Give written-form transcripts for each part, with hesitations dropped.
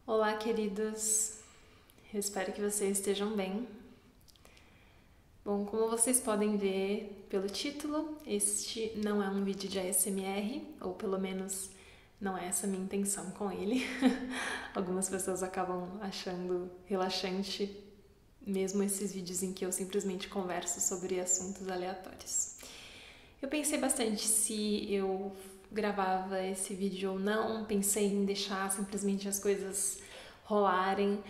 Olá, queridos. Eu espero que vocês estejam bem. Bom, como vocês podem ver pelo título, este não é um vídeo de ASMR, ou pelo menos não é essa a minha intenção com ele. Algumas pessoas acabam achando relaxante mesmo esses vídeos em que eu simplesmente converso sobre assuntos aleatórios. Eu pensei bastante se eu gravava esse vídeo ou não, pensei em deixar simplesmente as coisas rolarem,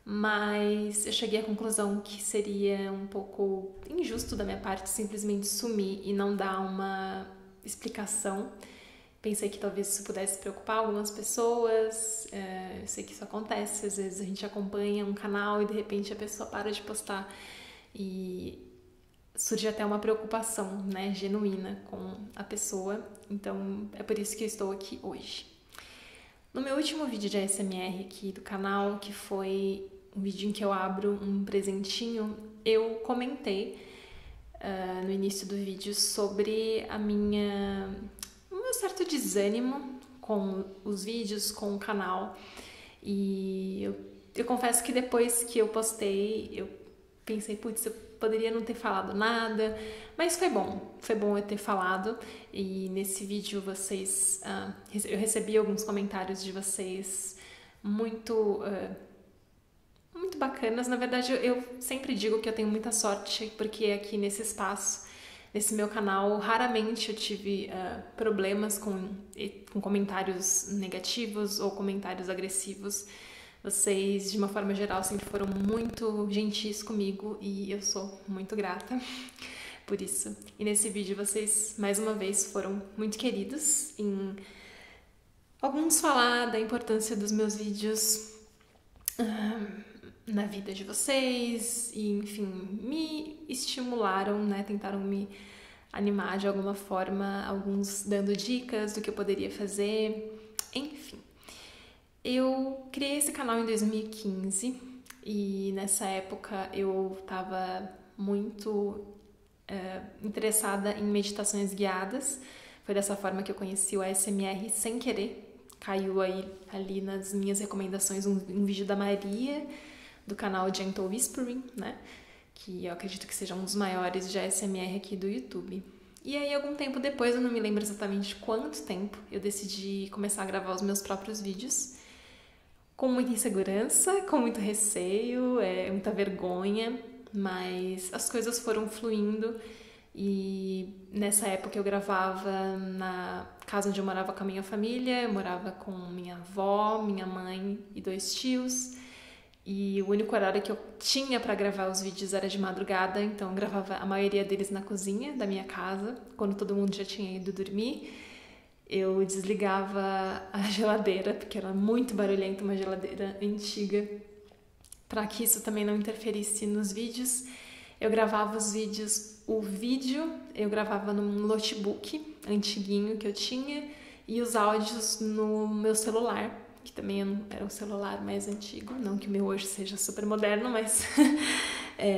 mas eu cheguei à conclusão que seria um pouco injusto da minha parte simplesmente sumir e não dar uma explicação. Pensei que talvez isso pudesse preocupar algumas pessoas, eu sei que isso acontece, às vezes a gente acompanha um canal e de repente a pessoa para de postar e surge até uma preocupação, né, genuína com a pessoa, então é por isso que eu estou aqui hoje. No meu último vídeo de ASMR aqui do canal, que foi um vídeo em que eu abro um presentinho, eu comentei no início do vídeo sobre o meu certo desânimo com os vídeos, com o canal, e eu confesso que depois que eu postei, eu pensei, putz, eu poderia não ter falado nada, mas foi bom eu ter falado. E nesse vídeo eu recebi alguns comentários de vocês muito bacanas. Na verdade, eu sempre digo que eu tenho muita sorte, porque aqui nesse espaço, nesse meu canal, raramente eu tive problemas com comentários negativos ou comentários agressivos. Vocês, de uma forma geral, sempre foram muito gentis comigo e eu sou muito grata por isso. E nesse vídeo vocês, mais uma vez, foram muito queridos em alguns falar da importância dos meus vídeos na vida de vocês e, enfim, me estimularam, né? Tentaram me animar de alguma forma, alguns dando dicas do que eu poderia fazer, enfim. Eu criei esse canal em 2015 e nessa época eu estava muito interessada em meditações guiadas. Foi dessa forma que eu conheci o ASMR sem querer. Caiu ali nas minhas recomendações um vídeo da Maria, do canal Gentle Whispering, né? Que eu acredito que seja um dos maiores de ASMR aqui do YouTube. E aí, algum tempo depois, eu não me lembro exatamente quanto tempo, eu decidi começar a gravar os meus próprios vídeos. Com muita insegurança, com muito receio, muita vergonha, mas as coisas foram fluindo e nessa época eu gravava na casa onde eu morava com a minha família, eu morava com minha avó, minha mãe e 2 tios, e o único horário que eu tinha para gravar os vídeos era de madrugada, então eu gravava a maioria deles na cozinha da minha casa, quando todo mundo já tinha ido dormir. Eu desligava a geladeira, porque era muito barulhenta, uma geladeira antiga, para que isso também não interferisse nos vídeos. Eu gravava os vídeos, eu gravava num notebook antiguinho que eu tinha, e os áudios no meu celular, que também era um celular mais antigo, não que o meu hoje seja super moderno, mas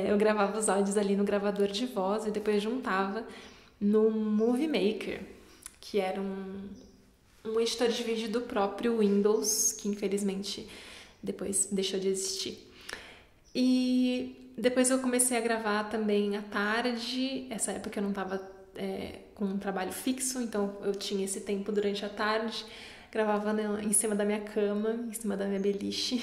eu gravava os áudios ali no gravador de voz e depois juntava no Movie Maker, que era um editor de vídeo do próprio Windows, que infelizmente depois deixou de existir. E depois eu comecei a gravar também à tarde. Essa época eu não estava com um trabalho fixo, então eu tinha esse tempo durante a tarde. Gravava em cima da minha cama, em cima da minha beliche.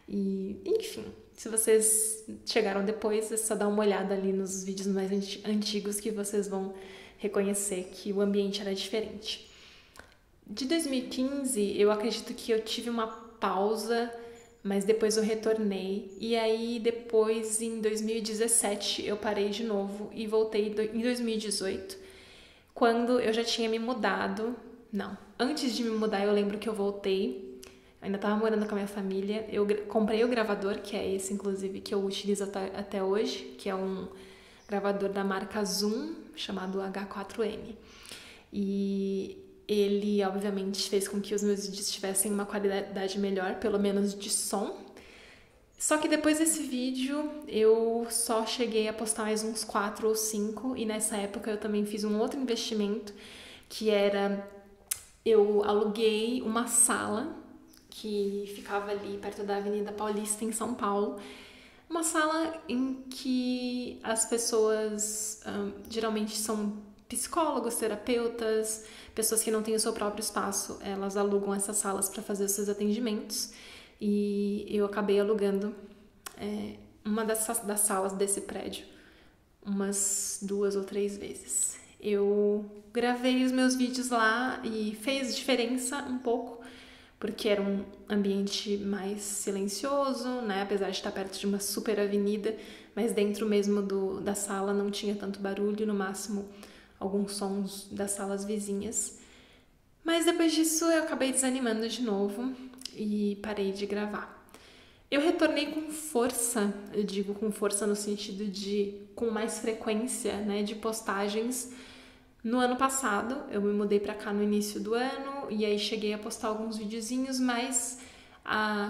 E, enfim, se vocês chegaram depois, é só dar uma olhada ali nos vídeos mais antigos que vocês vão reconhecer que o ambiente era diferente. De 2015, eu acredito que eu tive uma pausa, mas depois eu retornei. E aí, depois, em 2017, eu parei de novo e voltei em 2018, quando eu já tinha me mudado. Não, antes de me mudar, eu lembro que eu voltei. Eu ainda estava morando com a minha família. Eu comprei o gravador, que é esse, inclusive, que eu utilizo até hoje, que é um gravador da marca Zoom, chamado H4N. E ele, obviamente, fez com que os meus vídeos tivessem uma qualidade melhor, pelo menos de som. Só que depois desse vídeo, eu só cheguei a postar mais uns 4 ou 5, e nessa época eu também fiz um outro investimento, que era... Eu aluguei uma sala que ficava ali perto da Avenida Paulista, em São Paulo. Uma sala em que as pessoas geralmente são psicólogos, terapeutas, pessoas que não têm o seu próprio espaço. Elas alugam essas salas para fazer os seus atendimentos. E eu acabei alugando uma das salas desse prédio umas 2 ou 3 vezes. Eu gravei os meus vídeos lá e fez diferença um pouco, porque era um ambiente mais silencioso, né? Apesar de estar perto de uma super avenida, mas dentro mesmo da sala não tinha tanto barulho, no máximo alguns sons das salas vizinhas. Mas depois disso eu acabei desanimando de novo e parei de gravar. Eu retornei com força, eu digo com força no sentido de com mais frequência, né, de postagens no ano passado. Eu me mudei pra cá no início do ano e aí cheguei a postar alguns videozinhos, mas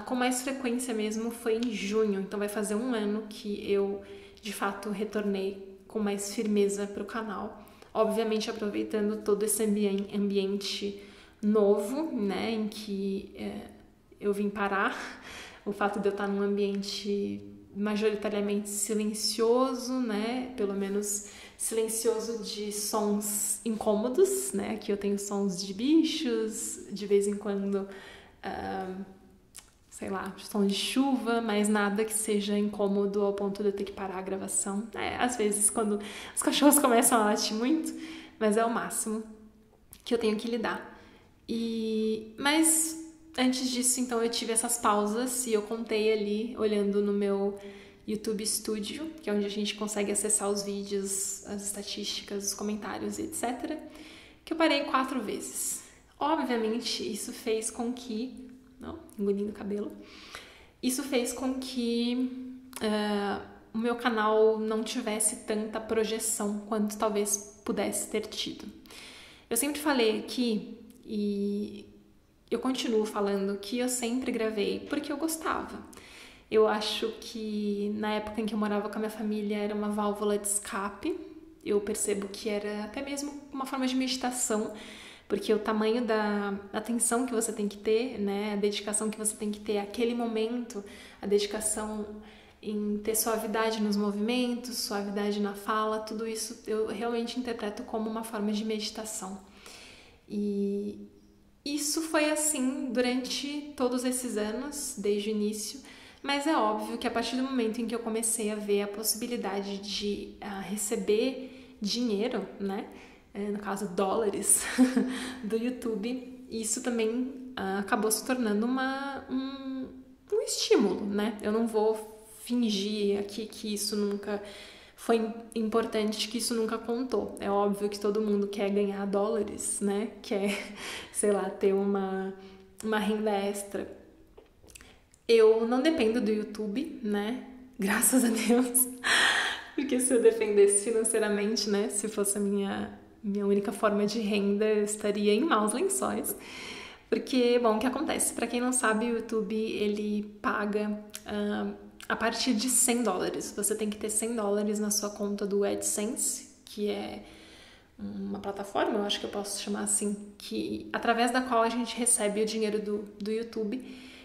com mais frequência mesmo foi em junho. Então vai fazer 1 ano que eu, de fato, retornei com mais firmeza pro canal. Obviamente aproveitando todo esse ambiente novo, né, em que eu vim parar. O fato de eu estar num ambiente majoritariamente silencioso, né? Pelo menos silencioso de sons incômodos, né? Aqui eu tenho sons de bichos, de vez em quando, sei lá, som de chuva, mas nada que seja incômodo ao ponto de eu ter que parar a gravação. Às vezes, quando os cachorros começam a latir muito, mas é o máximo que eu tenho que lidar. Mas antes disso, então, eu tive essas pausas e eu contei ali, olhando no meu YouTube Studio, que é onde a gente consegue acessar os vídeos, as estatísticas, os comentários, etc., que eu parei 4 vezes. Obviamente, isso fez com que... Não, engolindo o cabelo. Isso fez com que o meu canal não tivesse tanta projeção quanto talvez pudesse ter tido. Eu sempre falei aqui, e eu continuo falando, que eu sempre gravei porque eu gostava. Eu acho que na época em que eu morava com a minha família era uma válvula de escape. Eu percebo que era até mesmo uma forma de meditação, porque o tamanho da atenção que você tem que ter, né, a dedicação que você tem que ter àquele momento, a dedicação em ter suavidade nos movimentos, suavidade na fala, tudo isso eu realmente interpreto como uma forma de meditação. E isso foi assim durante todos esses anos, desde o início, mas é óbvio que a partir do momento em que eu comecei a ver a possibilidade de receber dinheiro, né, no caso dólares, do YouTube, isso também acabou se tornando um estímulo, né? Eu não vou fingir aqui que isso nunca foi importante, que isso nunca contou. É óbvio que todo mundo quer ganhar dólares, né? Quer, sei lá, ter uma renda extra. Eu não dependo do YouTube, né? Graças a Deus. Porque se eu dependesse financeiramente, né? Se fosse a minha única forma de renda, eu estaria em maus lençóis. Porque, bom, o que acontece? Para quem não sabe, o YouTube, ele paga a partir de $100. Você tem que ter $100 na sua conta do AdSense, que é uma plataforma, eu acho que eu posso chamar assim, através da qual a gente recebe o dinheiro do YouTube.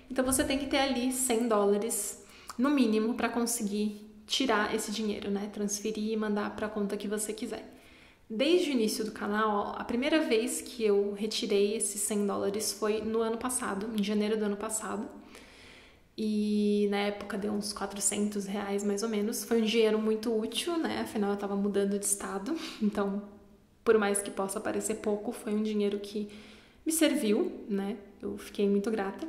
Então você tem que ter ali $100 no mínimo para conseguir tirar esse dinheiro, né? Transferir e mandar para a conta que você quiser. Desde o início do canal, a primeira vez que eu retirei esses $100 foi no ano passado, em janeiro do ano passado. E na época deu uns R$400 mais ou menos. Foi um dinheiro muito útil, né? Afinal eu estava mudando de estado. Então, por mais que possa parecer pouco, foi um dinheiro que me serviu, né? Eu fiquei muito grata.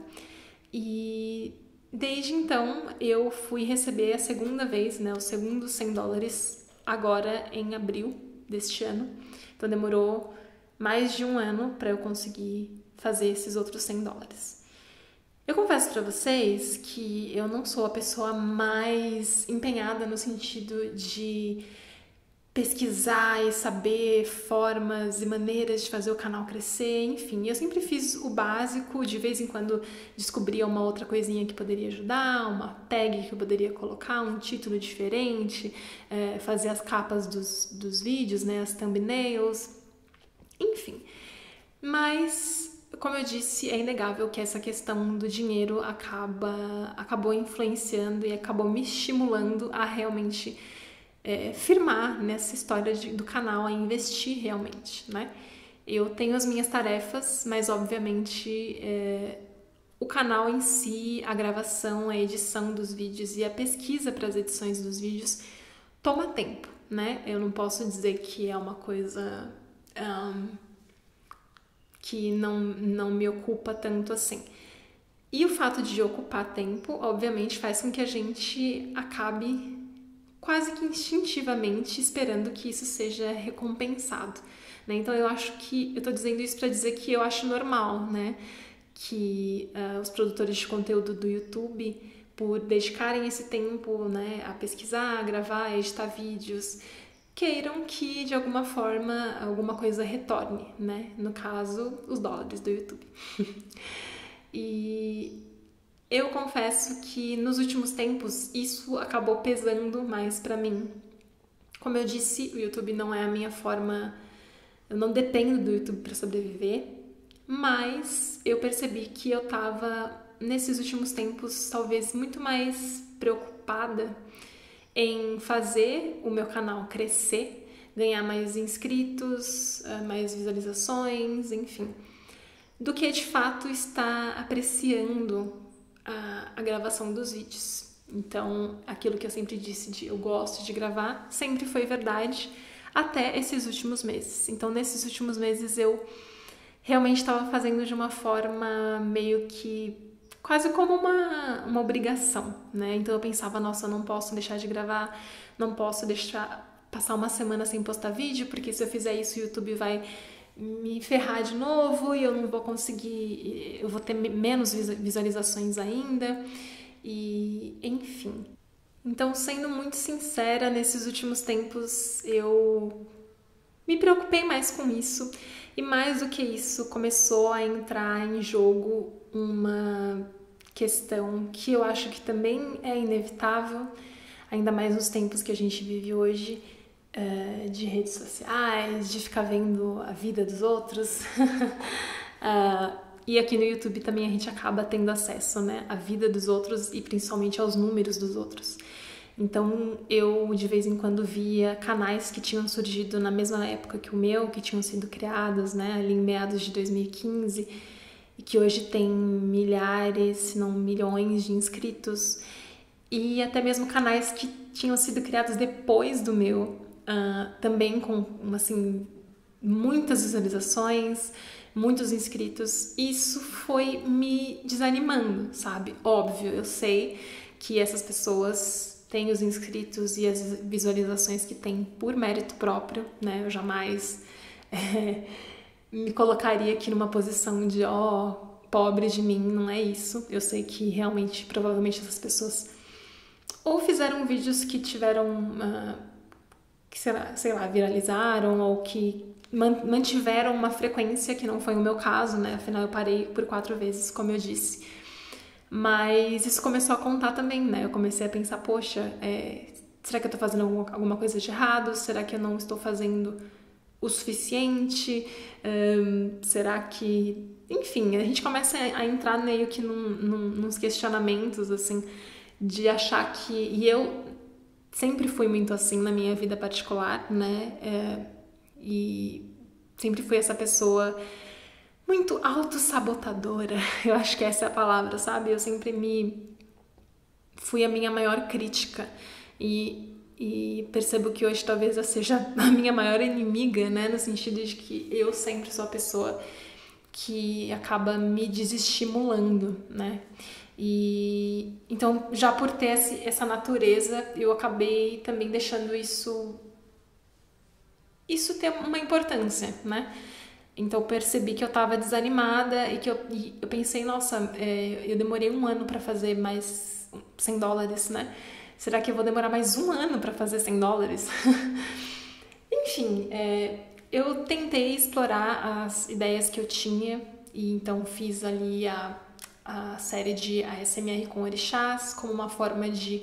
E desde então eu fui receber a segunda vez, né? O segundo $100 agora em abril deste ano. Então demorou mais de 1 ano para eu conseguir fazer esses outros $100. Eu confesso para vocês que eu não sou a pessoa mais empenhada no sentido de pesquisar e saber formas e maneiras de fazer o canal crescer, enfim, eu sempre fiz o básico, de vez em quando descobria uma outra coisinha que poderia ajudar, uma tag que eu poderia colocar, um título diferente, fazer as capas dos vídeos, né, as thumbnails, enfim. Mas como eu disse, é inegável que essa questão do dinheiro acabou influenciando e acabou me estimulando a realmente firmar nessa história do canal, a investir realmente, né? Eu tenho as minhas tarefas, mas obviamente o canal em si, a gravação, a edição dos vídeos e a pesquisa para as edições dos vídeos toma tempo, né? Eu não posso dizer que é uma coisa que não me ocupa tanto assim. E o fato de ocupar tempo, obviamente, faz com que a gente acabe quase que instintivamente esperando que isso seja recompensado, né? Então eu tô dizendo isso para dizer que eu acho normal, né? Que os produtores de conteúdo do YouTube, por dedicarem esse tempo, né, a pesquisar, a gravar, a editar vídeos, queiram que de alguma forma alguma coisa retorne, né? No caso, os dólares do YouTube. E eu confesso que nos últimos tempos isso acabou pesando mais pra mim. Como eu disse, o YouTube não é a minha forma, eu não dependo do YouTube para sobreviver, mas eu percebi que eu tava nesses últimos tempos talvez muito mais preocupada em fazer o meu canal crescer, ganhar mais inscritos, mais visualizações, enfim, do que de fato estar apreciando a gravação dos vídeos. Então, aquilo que eu sempre disse de eu gosto de gravar, sempre foi verdade até esses últimos meses. Então, nesses últimos meses eu realmente estava fazendo de uma forma meio que quase como uma obrigação, né? Então eu pensava, nossa, eu não posso deixar de gravar, não posso deixar passar uma semana sem postar vídeo, porque se eu fizer isso o YouTube vai me ferrar de novo e eu não vou conseguir, eu vou ter menos visualizações ainda, e enfim. Então, sendo muito sincera, nesses últimos tempos eu me preocupei mais com isso, e mais do que isso, começou a entrar em jogo uma questão que eu acho que também é inevitável, ainda mais nos tempos que a gente vive hoje, de redes sociais, de ficar vendo a vida dos outros. E aqui no YouTube também a gente acaba tendo acesso, né, à vida dos outros e principalmente aos números dos outros. Então eu de vez em quando via canais que tinham surgido na mesma época que o meu, que tinham sido criados, né, ali em meados de 2015, e que hoje tem milhares, se não milhões de inscritos, e até mesmo canais que tinham sido criados depois do meu, também com assim, muitas visualizações, muitos inscritos. Isso foi me desanimando, sabe? Óbvio, eu sei que essas pessoas têm os inscritos e as visualizações que têm por mérito próprio, né? Eu jamais me colocaria aqui numa posição de pobre de mim, não é isso. Eu sei que realmente, provavelmente essas pessoas ou fizeram vídeos que tiveram, que sei lá, viralizaram, ou que mantiveram uma frequência que não foi o meu caso, né? Afinal, eu parei por 4 vezes, como eu disse. Mas isso começou a contar também, né? Eu comecei a pensar, poxa, será que eu tô fazendo alguma coisa de errado? Será que eu não estou fazendo o suficiente? Será que... Enfim, a gente começa a entrar meio que nos questionamentos, assim, de achar que... E eu sempre fui muito assim na minha vida particular, né? E sempre fui essa pessoa muito autossabotadora. Eu acho que essa é a palavra, sabe? Eu sempre fui a minha maior crítica. E percebo que hoje talvez eu seja a minha maior inimiga, né? No sentido de que eu sempre sou a pessoa que acaba me desestimulando, né? E então, já por ter essa natureza, eu acabei também deixando isso ter uma importância, né? Então eu percebi que eu tava desanimada e que eu pensei, nossa, eu demorei 1 ano pra fazer mais $100, né? Será que eu vou demorar mais 1 ano pra fazer $100? Enfim, eu tentei explorar as ideias que eu tinha e então fiz ali a série de ASMR com orixás como uma forma de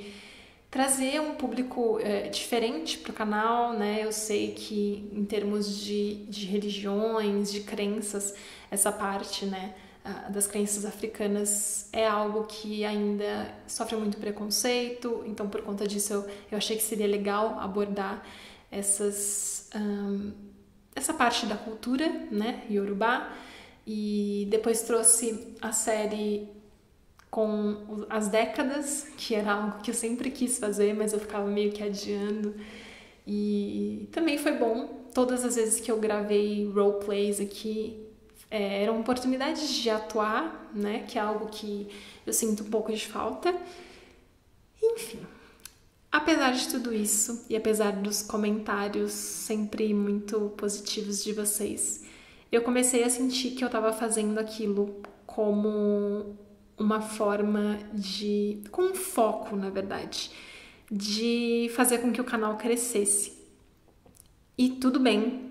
trazer um público diferente para o canal, né? Eu sei que em termos de religiões, de crenças, essa parte, né, das crenças africanas é algo que ainda sofre muito preconceito, então por conta disso eu achei que seria legal abordar essa parte da cultura, né, Yorubá, e depois trouxe a série com as décadas, que era algo que eu sempre quis fazer, mas eu ficava meio que adiando. E também foi bom. Todas as vezes que eu gravei roleplays aqui, eram oportunidades de atuar, né? Que é algo que eu sinto um pouco de falta. Enfim, apesar de tudo isso, e apesar dos comentários sempre muito positivos de vocês, eu comecei a sentir que eu estava fazendo aquilo como uma forma com um foco, na verdade, de fazer com que o canal crescesse. E tudo bem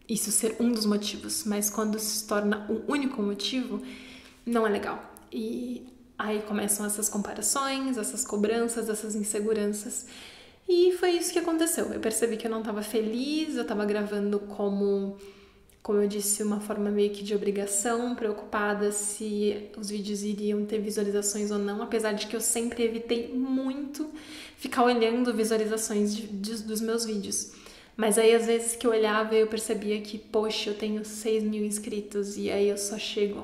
isso ser um dos motivos, mas quando se torna um único motivo, não é legal. E aí começam essas comparações, essas cobranças, essas inseguranças. E foi isso que aconteceu. Eu percebi que eu não estava feliz, eu estava gravando como eu disse, uma forma meio que de obrigação, preocupada se os vídeos iriam ter visualizações ou não, apesar de que eu sempre evitei muito ficar olhando visualizações dos meus vídeos. Mas aí, às vezes que eu olhava, eu percebia que, poxa, eu tenho 6.000 inscritos e aí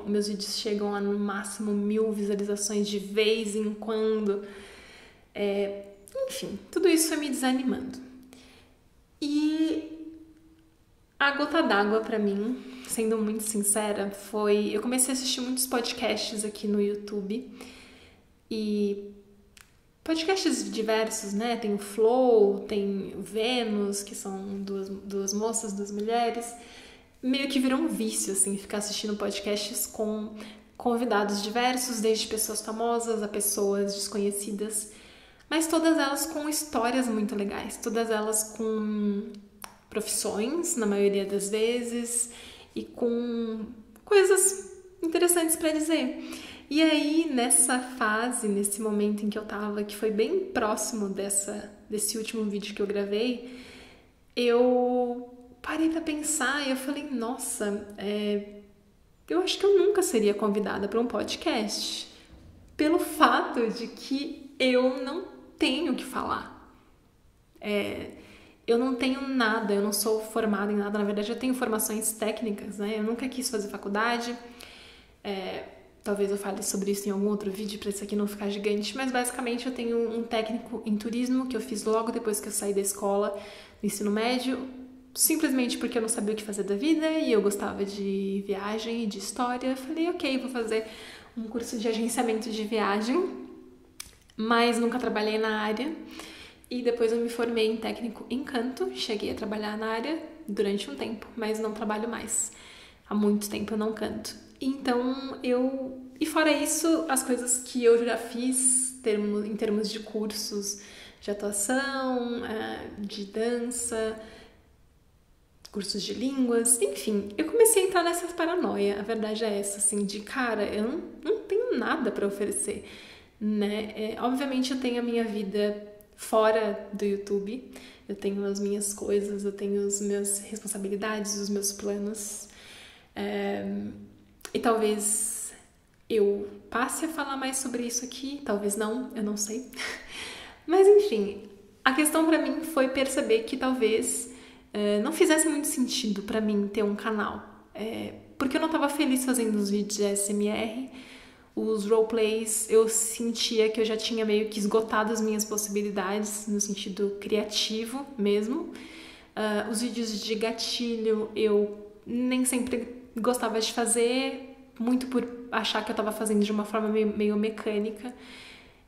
meus vídeos chegam a no máximo 1.000 visualizações de vez em quando. Enfim, tudo isso foi me desanimando. E a gota d'água pra mim, sendo muito sincera, foi... Eu comecei a assistir muitos podcasts aqui no YouTube. E podcasts diversos, né? Tem o Flow, tem o Vênus, que são duas moças, duas mulheres. Meio que virou um vício, assim, ficar assistindo podcasts com convidados diversos, desde pessoas famosas a pessoas desconhecidas. Mas todas elas com histórias muito legais. Todas elas com profissões, na maioria das vezes, e com coisas interessantes para dizer. E aí, nessa fase, nesse momento em que eu tava, que foi bem próximo desse último vídeo que eu gravei, eu parei pra pensar e eu falei, nossa, eu acho que eu nunca seria convidada para um podcast, pelo fato de que eu não tenho o que falar. Eu não tenho nada, eu não sou formada em nada, na verdade eu tenho formações técnicas, né? Eu nunca quis fazer faculdade, talvez eu fale sobre isso em algum outro vídeo para isso aqui não ficar gigante, mas basicamente eu tenho um técnico em turismo que eu fiz logo depois que eu saí da escola, do ensino médio, simplesmente porque eu não sabia o que fazer da vida e eu gostava de viagem e de história. Eu falei, ok, vou fazer um curso de agenciamento de viagem, mas nunca trabalhei na área. E depois eu me formei em técnico em canto, cheguei a trabalhar na área durante um tempo, mas não trabalho mais. Há muito tempo eu não canto. Então E fora isso, as coisas que eu já fiz em termos de cursos de atuação, de dança, cursos de línguas, enfim, eu comecei a entrar nessa paranoia. A verdade é essa, assim, de cara, eu não tenho nada para oferecer, né? Obviamente eu tenho a minha vida fora do YouTube, eu tenho as minhas coisas, eu tenho as minhas responsabilidades, os meus planos, e talvez eu passe a falar mais sobre isso aqui, talvez não, eu não sei. Mas enfim, a questão pra mim foi perceber que talvez não fizesse muito sentido pra mim ter um canal, porque eu não tava feliz fazendo os vídeos de ASMR. Os roleplays, eu sentia que eu já tinha meio que esgotado as minhas possibilidades, no sentido criativo mesmo. Os vídeos de gatilho eu nem sempre gostava de fazer, muito por achar que eu estava fazendo de uma forma meio mecânica.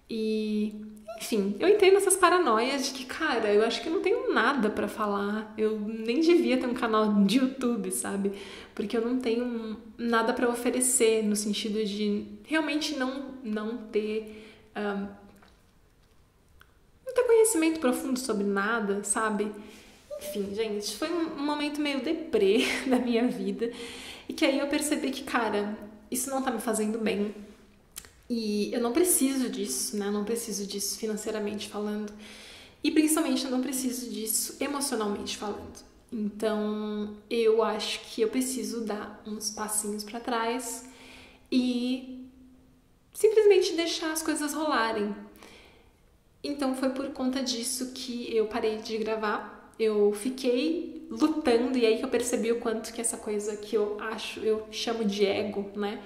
E, enfim, eu entrei nessas paranoias de que, cara, eu acho que eu não tenho nada pra falar. Eu nem devia ter um canal de YouTube, sabe? Porque eu não tenho nada pra oferecer, no sentido de realmente não ter conhecimento profundo sobre nada, sabe? Enfim, gente, foi um momento meio deprê da minha vida. E que aí eu percebi que, cara, isso não tá me fazendo bem. E eu não preciso disso, né? Eu não preciso disso financeiramente falando. E principalmente eu não preciso disso emocionalmente falando. Então eu acho que eu preciso dar uns passinhos para trás e simplesmente deixar as coisas rolarem. Então foi por conta disso que eu parei de gravar. Eu fiquei lutando e aí que eu percebi o quanto que essa coisa que eu chamo de ego, né?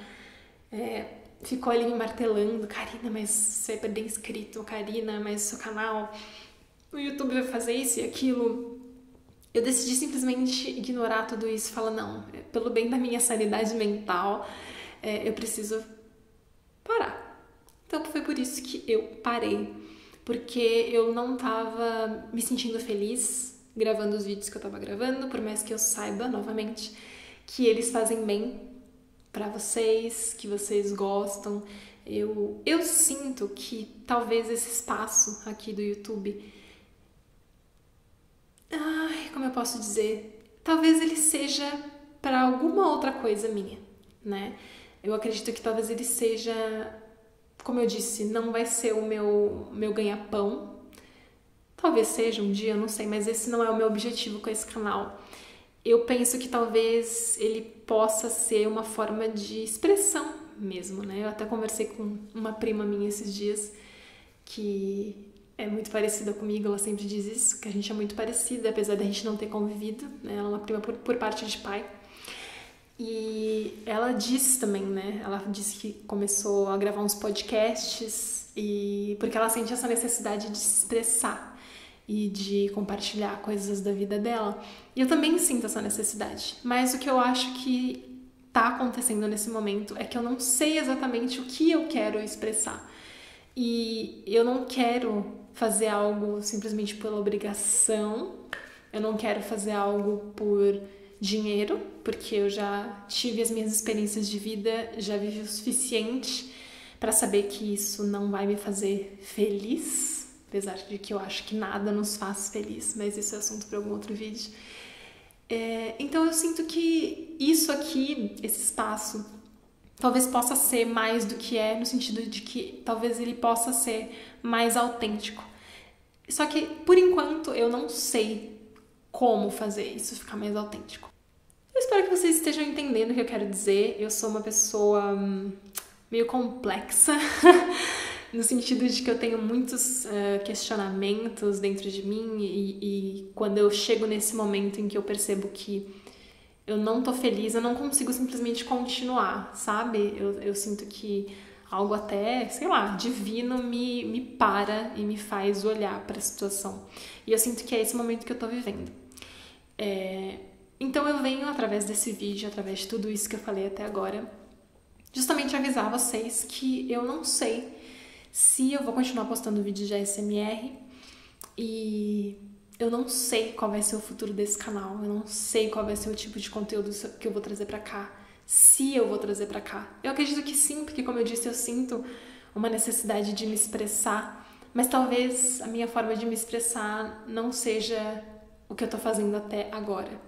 Ficou ali me martelando. Karina, mas você vai perder inscrito. Karina, mas seu canal, o YouTube vai fazer isso e aquilo. Eu decidi simplesmente ignorar tudo isso e falar, não, pelo bem da minha sanidade mental, eu preciso parar. Então foi por isso que eu parei. Porque eu não tava me sentindo feliz gravando os vídeos que eu tava gravando, por mais que eu saiba, novamente, que eles fazem bem pra vocês, que vocês gostam. Eu sinto que talvez esse espaço aqui do YouTube, como eu posso dizer? Talvez ele seja pra alguma outra coisa minha, né? Eu acredito que talvez ele seja, como eu disse, não vai ser o meu ganha-pão. Talvez seja um dia, eu não sei, mas esse não é o meu objetivo com esse canal. Eu penso que talvez ele possa ser uma forma de expressão mesmo, né? Eu até conversei com uma prima minha esses dias que é muito parecida comigo, ela sempre diz isso, que a gente é muito parecida, apesar da gente não ter convivido, né? Ela é uma prima por parte de pai. E ela disse também, né? Ela disse que começou a gravar uns podcasts porque ela sente essa necessidade de se expressar e de compartilhar coisas da vida dela. E eu também sinto essa necessidade. Mas o que eu acho que tá acontecendo nesse momento é que eu não sei exatamente o que eu quero expressar. E eu não quero fazer algo simplesmente pela obrigação. Eu não quero fazer algo por dinheiro, porque eu já tive as minhas experiências de vida, já vivi o suficiente para saber que isso não vai me fazer feliz, apesar de que eu acho que nada nos faz feliz, mas isso é assunto para algum outro vídeo. Então eu sinto que isso aqui, esse espaço, talvez possa ser mais do que é, no sentido de que talvez ele possa ser mais autêntico. Só que, por enquanto, eu não sei como fazer isso ficar mais autêntico. Eu espero que vocês estejam entendendo o que eu quero dizer. Eu sou uma pessoa meio complexa, no sentido de que eu tenho muitos questionamentos dentro de mim e quando eu chego nesse momento em que eu percebo que eu não tô feliz, eu não consigo simplesmente continuar, sabe? Eu sinto que algo até, sei lá, divino me para e me faz olhar para a situação. E eu sinto que é esse momento que eu tô vivendo. Então eu venho através desse vídeo, através de tudo isso que eu falei até agora, justamente avisar vocês que eu não sei se eu vou continuar postando vídeos de ASMR e eu não sei qual vai ser o futuro desse canal, eu não sei qual vai ser o tipo de conteúdo que eu vou trazer pra cá, se eu vou trazer pra cá. Eu acredito que sim, porque como eu disse, eu sinto uma necessidade de me expressar, mas talvez a minha forma de me expressar não seja o que eu tô fazendo até agora.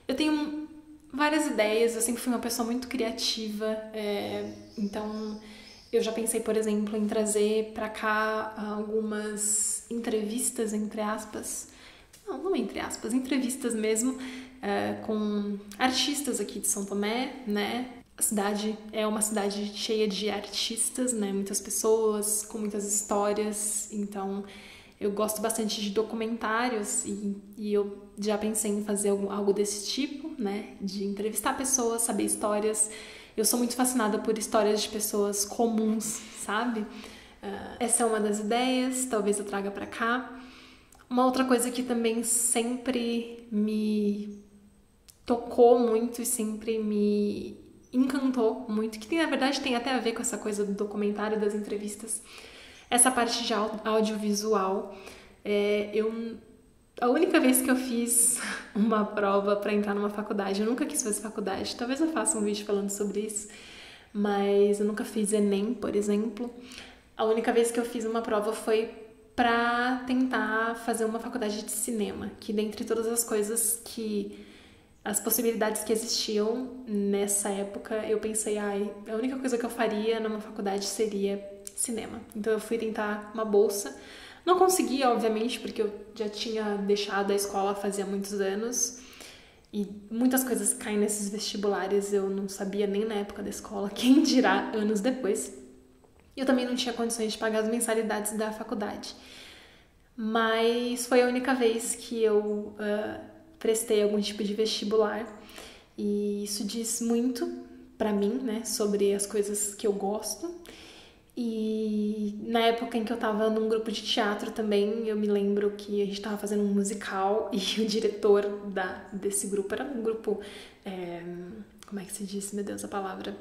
Eu tenho várias ideias, eu sempre fui uma pessoa muito criativa, então eu já pensei, por exemplo, em trazer pra cá algumas entrevistas, entre aspas, não entre aspas, entrevistas mesmo, com artistas aqui de São Tomé, né? A cidade é uma cidade cheia de artistas, né? Muitas pessoas com muitas histórias, então eu gosto bastante de documentários e eu já pensei em fazer algo desse tipo, né? De entrevistar pessoas, saber histórias. Eu sou muito fascinada por histórias de pessoas comuns, sabe? Essa é uma das ideias, talvez eu traga pra cá. Uma outra coisa que também sempre me tocou muito e sempre me encantou muito, que na verdade tem até a ver com essa coisa do documentário, das entrevistas, essa parte de audiovisual. A única vez que eu fiz uma prova para entrar numa faculdade, eu nunca quis fazer faculdade, talvez eu faça um vídeo falando sobre isso, mas eu nunca fiz Enem, por exemplo. A única vez que eu fiz uma prova foi para tentar fazer uma faculdade de cinema, que dentre todas as coisas que as possibilidades que existiam nessa época, eu pensei, a única coisa que eu faria numa faculdade seria cinema. Então eu fui tentar uma bolsa. Não consegui, obviamente, porque eu já tinha deixado a escola fazia muitos anos. E muitas coisas caem nesses vestibulares, eu não sabia nem na época da escola, quem dirá anos depois. Eu também não tinha condições de pagar as mensalidades da faculdade. Mas foi a única vez que eu prestei algum tipo de vestibular. E isso diz muito pra mim, né, sobre as coisas que eu gosto. E na época em que eu tava num grupo de teatro também, eu me lembro que a gente tava fazendo um musical e o diretor desse grupo era um grupo, como é que se diz, meu Deus, a palavra?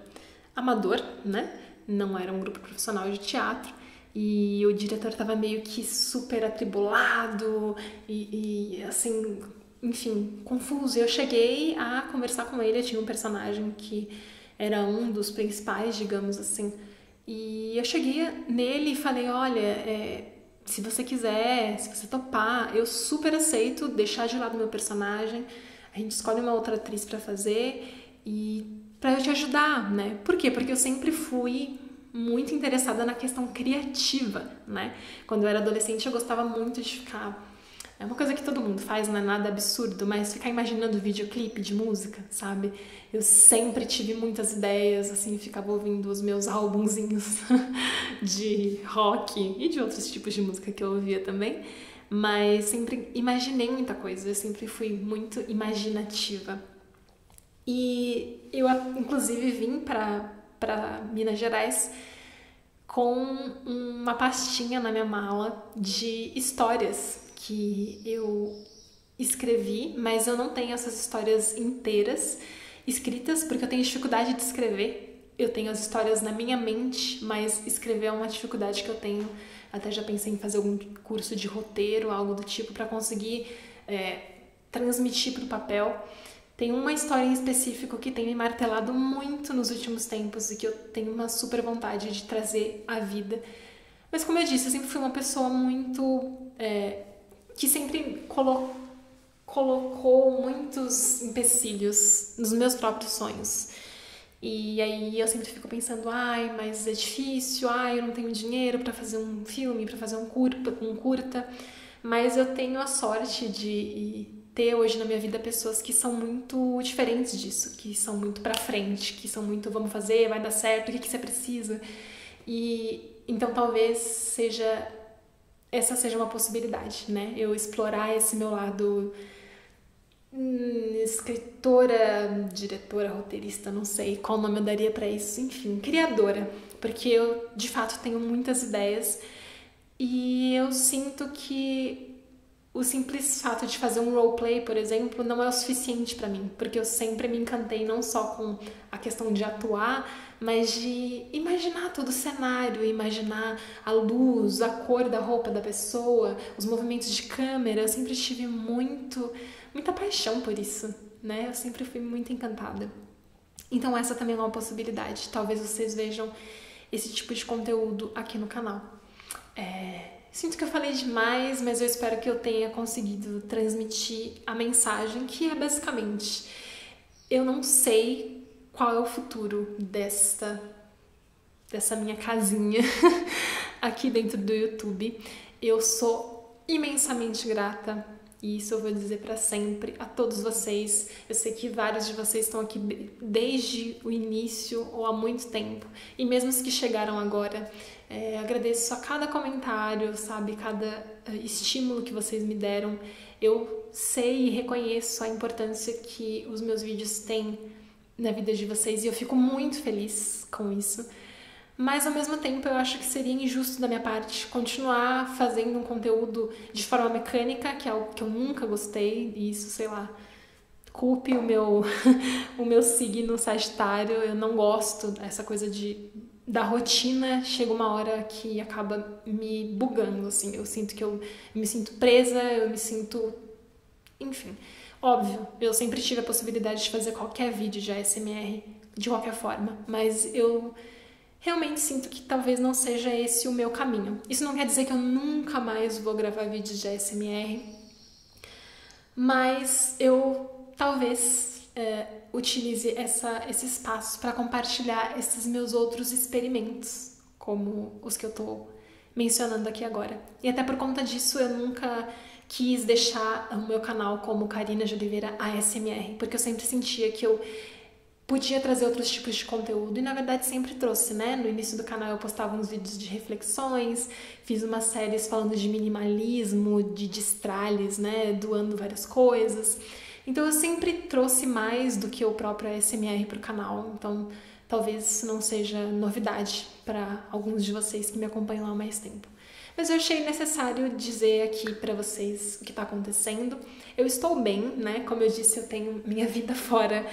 Amador, né? Não era um grupo profissional de teatro. E o diretor tava meio que super atribulado e assim, enfim, confuso. Eu cheguei a conversar com ele, eu tinha um personagem que era um dos principais, digamos assim. E eu cheguei nele e falei, olha, se você quiser, se você topar, eu super aceito deixar de lado meu personagem, a gente escolhe uma outra atriz pra fazer e pra eu te ajudar, né? Por quê? Porque eu sempre fui muito interessada na questão criativa, né? Quando eu era adolescente eu gostava muito de ficar... É uma coisa que todo mundo faz, não é nada absurdo, mas ficar imaginando videoclipe de música, sabe? Eu sempre tive muitas ideias, assim, ficava ouvindo os meus álbumzinhos de rock e de outros tipos de música que eu ouvia também, mas sempre imaginei muita coisa, eu sempre fui muito imaginativa. E eu, inclusive, vim para Minas Gerais com uma pastinha na minha mala de histórias que eu escrevi, mas eu não tenho essas histórias inteiras escritas porque eu tenho dificuldade de escrever. Eu tenho as histórias na minha mente, mas escrever é uma dificuldade que eu tenho. Até já pensei em fazer algum curso de roteiro, algo do tipo, para conseguir transmitir para o papel. Tem uma história em específico que tem me martelado muito nos últimos tempos e que eu tenho uma super vontade de trazer à vida. Mas como eu disse, eu sempre fui uma pessoa muito... que sempre colocou muitos empecilhos nos meus próprios sonhos. E aí eu sempre fico pensando, mas é difícil, eu não tenho dinheiro para fazer um filme, para fazer um curta. Mas eu tenho a sorte de ter hoje na minha vida pessoas que são muito diferentes disso, que são muito pra frente, que são muito vamos fazer, vai dar certo, o que você precisa. E então talvez essa seja uma possibilidade, né? Eu explorar esse meu lado escritora, diretora, roteirista, não sei qual nome eu daria pra isso, enfim, criadora, porque eu de fato tenho muitas ideias e eu sinto que o simples fato de fazer um roleplay, por exemplo, não é o suficiente pra mim, porque eu sempre me encantei não só com a questão de atuar, mas de imaginar todo o cenário, imaginar a luz, a cor da roupa da pessoa, os movimentos de câmera. Eu sempre tive muita paixão por isso, né? Eu sempre fui muito encantada. Então essa também é uma possibilidade. Talvez vocês vejam esse tipo de conteúdo aqui no canal. Sinto que eu falei demais, mas eu espero que eu tenha conseguido transmitir a mensagem, que é basicamente: eu não sei qual é o futuro dessa minha casinha aqui dentro do YouTube. Eu sou imensamente grata, e isso eu vou dizer pra sempre, a todos vocês. Eu sei que vários de vocês estão aqui desde o início ou há muito tempo, e mesmo os que chegaram agora, agradeço a cada comentário, sabe, cada estímulo que vocês me deram. Eu sei e reconheço a importância que os meus vídeos têm na vida de vocês e eu fico muito feliz com isso. Mas ao mesmo tempo eu acho que seria injusto da minha parte continuar fazendo um conteúdo de forma mecânica, que é algo que eu nunca gostei, e isso, sei lá, culpe o meu signo Sagitário. Eu não gosto dessa coisa da rotina. Chega uma hora que acaba me bugando, assim. Eu sinto que eu me sinto presa, eu me sinto... Enfim, óbvio, eu sempre tive a possibilidade de fazer qualquer vídeo de ASMR de qualquer forma, mas eu realmente sinto que talvez não seja esse o meu caminho. Isso não quer dizer que eu nunca mais vou gravar vídeos de ASMR, mas eu talvez utilize esse espaço para compartilhar esses meus outros experimentos, como os que eu tô mencionando aqui agora. E até por conta disso eu nunca quis deixar o meu canal como Karina de Oliveira ASMR, porque eu sempre sentia que eu podia trazer outros tipos de conteúdo, e na verdade sempre trouxe, né? No início do canal eu postava uns vídeos de reflexões, fiz umas séries falando de minimalismo, de destralhes, né? Doando várias coisas. Então eu sempre trouxe mais do que o próprio ASMR pro canal, então talvez isso não seja novidade para alguns de vocês que me acompanham há mais tempo. Mas eu achei necessário dizer aqui pra vocês o que tá acontecendo. Eu estou bem, né? Como eu disse, eu tenho minha vida fora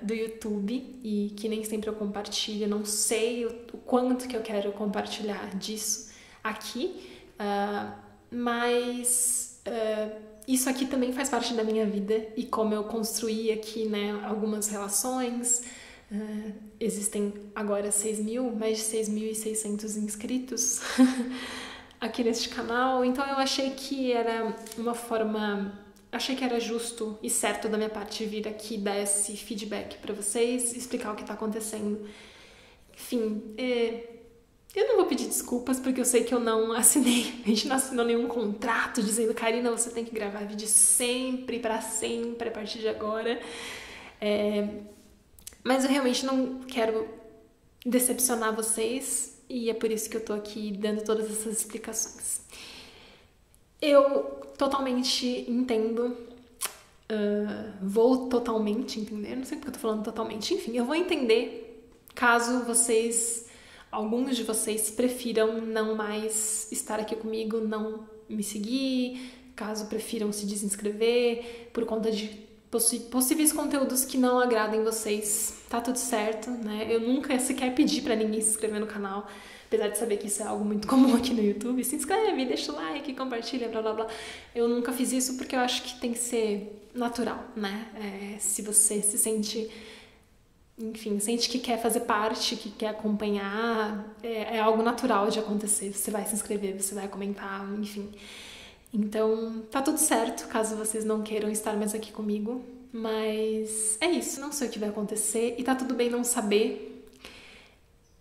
do YouTube e que nem sempre eu compartilho. Não sei o quanto que eu quero compartilhar disso aqui, mas isso aqui também faz parte da minha vida e como eu construí aqui, né, algumas relações. Existem agora mais de 6.600 inscritos aqui neste canal, então eu achei que era uma forma, achei que era justo e certo da minha parte vir aqui dar esse feedback pra vocês, explicar o que tá acontecendo. Enfim, eu não vou pedir desculpas porque eu sei que eu não assinei, a gente não assinou nenhum contrato dizendo Karina, você tem que gravar vídeo sempre, pra sempre, a partir de agora. Mas eu realmente não quero decepcionar vocês e é por isso que eu tô aqui dando todas essas explicações. Eu totalmente entendo, vou totalmente entender, não sei porque eu tô falando totalmente, enfim, eu vou entender caso alguns de vocês prefiram não mais estar aqui comigo, não me seguir, caso prefiram se desinscrever por conta de possíveis conteúdos que não agradem vocês, tá tudo certo, né? Eu nunca sequer pedi pra ninguém se inscrever no canal, apesar de saber que isso é algo muito comum aqui no YouTube. Se inscreve, deixa o like, compartilha, blá blá blá. Eu nunca fiz isso porque eu acho que tem que ser natural, né? Se você se sente, enfim, sente que quer fazer parte, que quer acompanhar, é algo natural de acontecer. Você vai se inscrever, você vai comentar, enfim. Então, tá tudo certo, caso vocês não queiram estar mais aqui comigo, mas é isso, não sei o que vai acontecer e tá tudo bem não saber.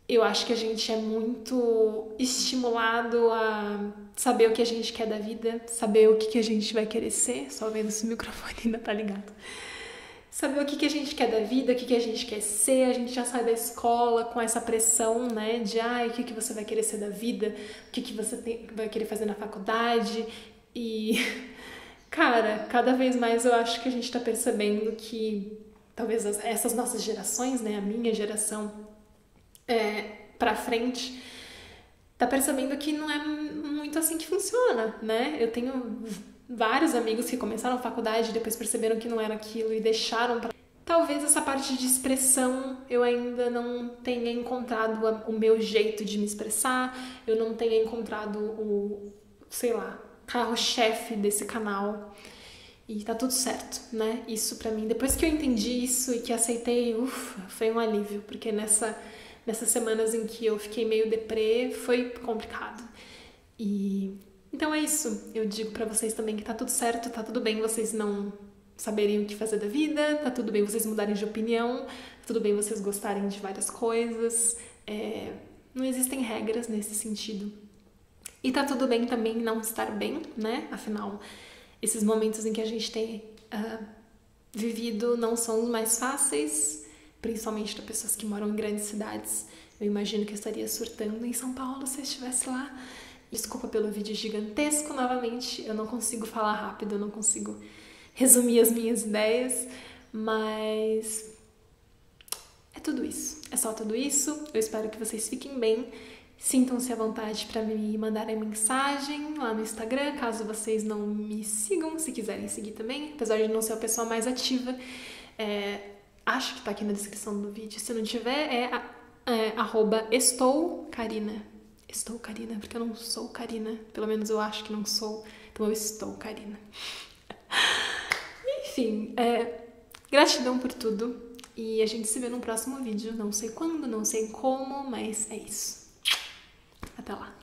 Eu acho que a gente é muito estimulado a saber o que a gente quer da vida, saber o que a gente vai querer ser, só vendo se o microfone ainda tá ligado. Saber o que a gente quer da vida, o que a gente quer ser, a gente já sai da escola com essa pressão, né, de o que você vai querer ser da vida, o que você vai querer fazer na faculdade. E, cara, cada vez mais eu acho que a gente tá percebendo que talvez essas nossas gerações, né, a minha geração pra frente, tá percebendo que não é muito assim que funciona, né? Eu tenho vários amigos que começaram a faculdade e depois perceberam que não era aquilo e deixaram pra... Talvez essa parte de expressão eu ainda não tenha encontrado o meu jeito de me expressar, eu não tenha encontrado sei lá, carro-chefe desse canal e tá tudo certo, né? Isso pra mim, depois que eu entendi isso e que aceitei, foi um alívio, porque nessas semanas em que eu fiquei meio deprê, foi complicado. E então é isso, eu digo pra vocês também que tá tudo certo, tá tudo bem vocês não saberem o que fazer da vida, tá tudo bem vocês mudarem de opinião, tá tudo bem vocês gostarem de várias coisas, não existem regras nesse sentido. E tá tudo bem também não estar bem, né? Afinal, esses momentos em que a gente tem vivido não são os mais fáceis, principalmente para pessoas que moram em grandes cidades. Eu imagino que eu estaria surtando em São Paulo se eu estivesse lá. Desculpa pelo vídeo gigantesco, novamente, eu não consigo falar rápido, eu não consigo resumir as minhas ideias, mas é tudo isso, é só tudo isso. Eu espero que vocês fiquem bem. Sintam-se à vontade para me mandarem mensagem lá no Instagram, caso vocês não me sigam, se quiserem seguir também, apesar de não ser a pessoa mais ativa. Acho que tá aqui na descrição do vídeo, se não tiver, @estoukarina. Estou Karina, porque eu não sou Karina, pelo menos eu acho que não sou, então eu estou Karina. Enfim, gratidão por tudo e a gente se vê no próximo vídeo, não sei quando, não sei como, mas é isso. Até lá!